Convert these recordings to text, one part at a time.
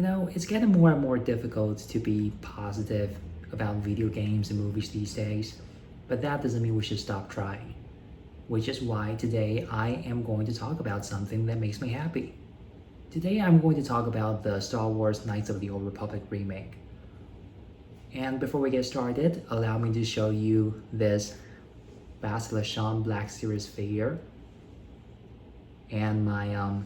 It's getting more and more difficult to be positive about video games and movies these days, but that doesn't mean we should stop trying. Which is why today I am going to talk about something that makes me happy. Today I'm going to talk about the Star Wars Knights of the Old Republic remake. And before we get started, allow me to show you this Basilisk Black Series figure and my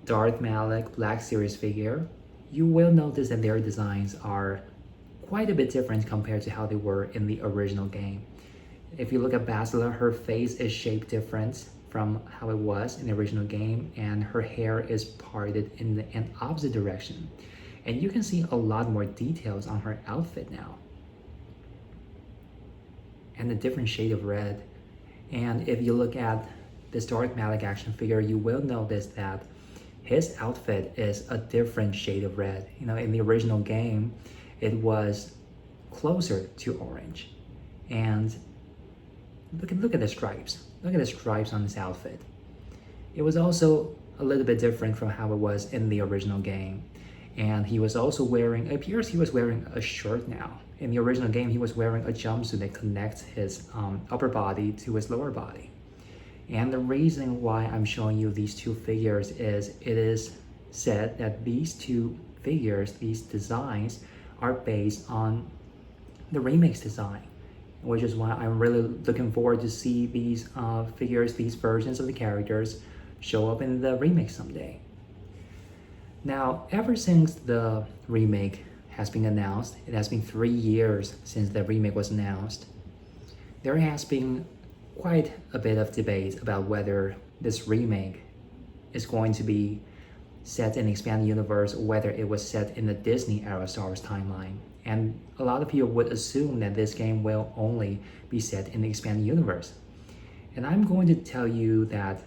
Darth Malak Black Series figure. You will notice that their designs are quite a bit different compared to how they were in the original game. If you look at Basilisk, her face is shaped different from how it was in the original game, and her hair is parted in an opposite direction. And you can see a lot more details on her outfit now. And a different shade of red. And if you look at this Darth Malak action figure, you will notice that his outfit is a different shade of red. In the original game, it was closer to orange. And look at the stripes. Look at the stripes on his outfit. It was also a little bit different from how it was in the original game. And he was also it appears he was wearing a shirt now. In the original game, he was wearing a jumpsuit that connects his upper body to his lower body. And the reason why I'm showing you these two figures is it is said that these two figures, these designs, are based on the remake's design, which is why I'm really looking forward to see these figures, these versions of the characters show up in the remake someday. Now, ever since the remake has been announced, it has been 3 years since the remake was announced, there has been quite a bit of debate about whether this remake is going to be set in the expanded universe or whether it was set in the Disney era Star Wars timeline. And a lot of people would assume that this game will only be set in the expanded universe. And I'm going to tell you that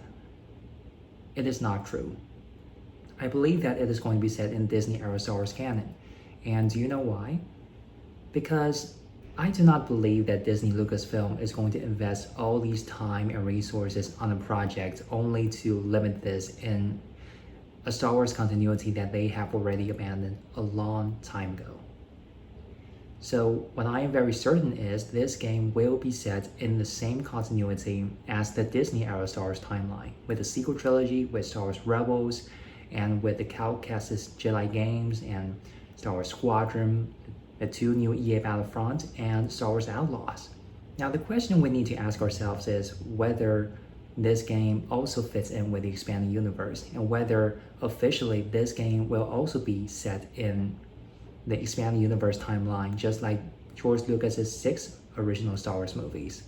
it is not true. I believe that it is going to be set in Disney era Star Wars canon. And do you know why? Because I do not believe that Disney Lucasfilm is going to invest all these time and resources on a project only to limit this in a Star Wars continuity that they have already abandoned a long time ago. So what I am very certain is this game will be set in the same continuity as the Disney era Star Wars timeline, with the sequel trilogy, with Star Wars Rebels, and with the Cal Kestis Jedi games, and Star Wars Squadron, the 2 new EA Battlefront, and Star Wars Outlaws. Now the question we need to ask ourselves is whether this game also fits in with the expanded universe, and whether officially this game will also be set in the expanded universe timeline, just like George Lucas's 6 original Star Wars movies.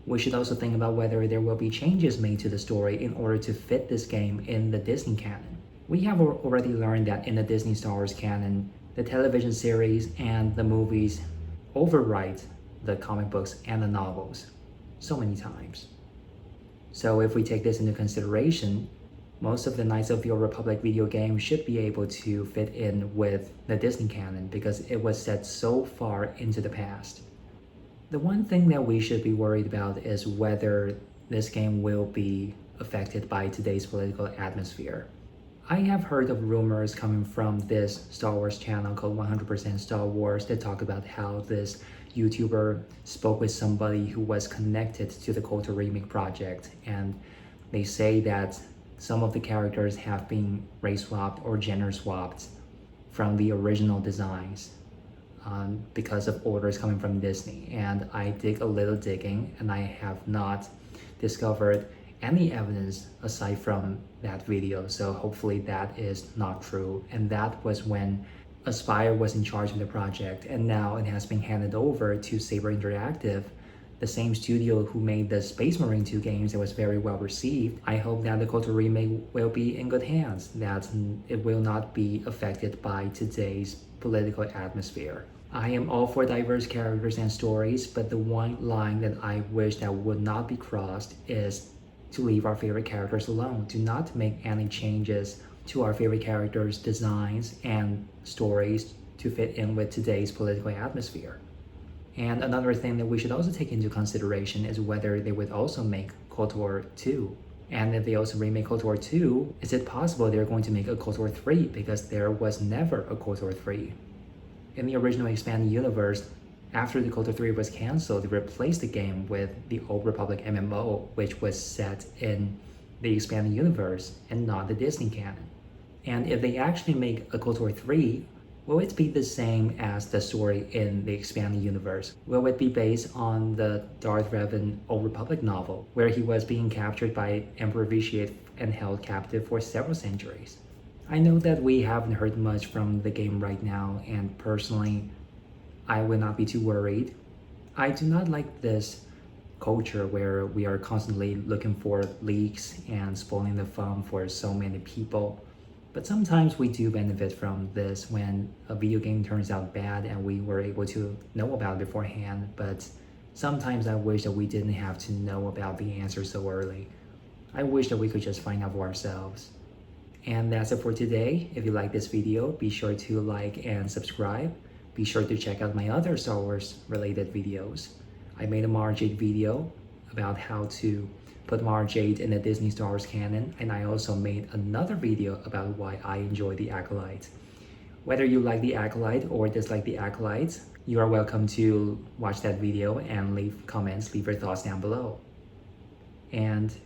We should also think about whether there will be changes made to the story in order to fit this game in the Disney canon. We have already learned that in the Disney Star Wars canon, the television series and the movies overwrite the comic books and the novels so many times. So if we take this into consideration, most of the Knights of the Old Republic video games should be able to fit in with the Disney canon because it was set so far into the past. The one thing that we should be worried about is whether this game will be affected by today's political atmosphere. I have heard of rumors coming from this Star Wars channel called 100% Star Wars that talk about how this YouTuber spoke with somebody who was connected to the KOTOR Remake project, and they say that some of the characters have been race swapped or gender swapped from the original designs because of orders coming from Disney. And I did a little digging and I have not discovered any evidence aside from that video, so hopefully that is not true. And that was when Aspire was in charge of the project, and now it has been handed over to Saber Interactive, the same studio who made the Space Marine 2 games that was very well received. I hope that the KOTOR Remake will be in good hands, that it will not be affected by today's political atmosphere. I am all for diverse characters and stories, but the one line that I wish that would not be crossed is to leave our favorite characters alone. Do not make any changes to our favorite characters' designs and stories to fit in with today's political atmosphere. And another thing that we should also take into consideration is whether they would also make KOTOR 2. And if they also remake KOTOR 2, is it possible they're going to make a KOTOR 3 because there was never a KOTOR 3? In the original expanded universe, after the KOTOR 3 was cancelled, they replaced the game with the Old Republic MMO, which was set in the expanded universe and not the Disney canon. And if they actually make a KOTOR 3, will it be the same as the story in the expanded universe? Will it be based on the Darth Revan Old Republic novel, where he was being captured by Emperor Vitiate and held captive for several centuries? I know that we haven't heard much from the game right now, and personally, I would not be too worried. I do not like this culture where we are constantly looking for leaks and spoiling the fun for so many people. But sometimes we do benefit from this when a video game turns out bad and we were able to know about it beforehand. But sometimes I wish that we didn't have to know about the answer so early. I wish that we could just find out for ourselves. And that's it for today. If you like this video, be sure to like and subscribe. Be sure to check out my other Star Wars related videos. I made a Mara Jade video about how to put Mara Jade in the Disney Star Wars canon, and I also made another video about why I enjoy the Acolyte. Whether you like the Acolyte or dislike the Acolyte, you are welcome to watch that video and leave comments, leave your thoughts down below. And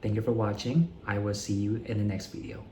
thank you for watching. I will see you in the next video.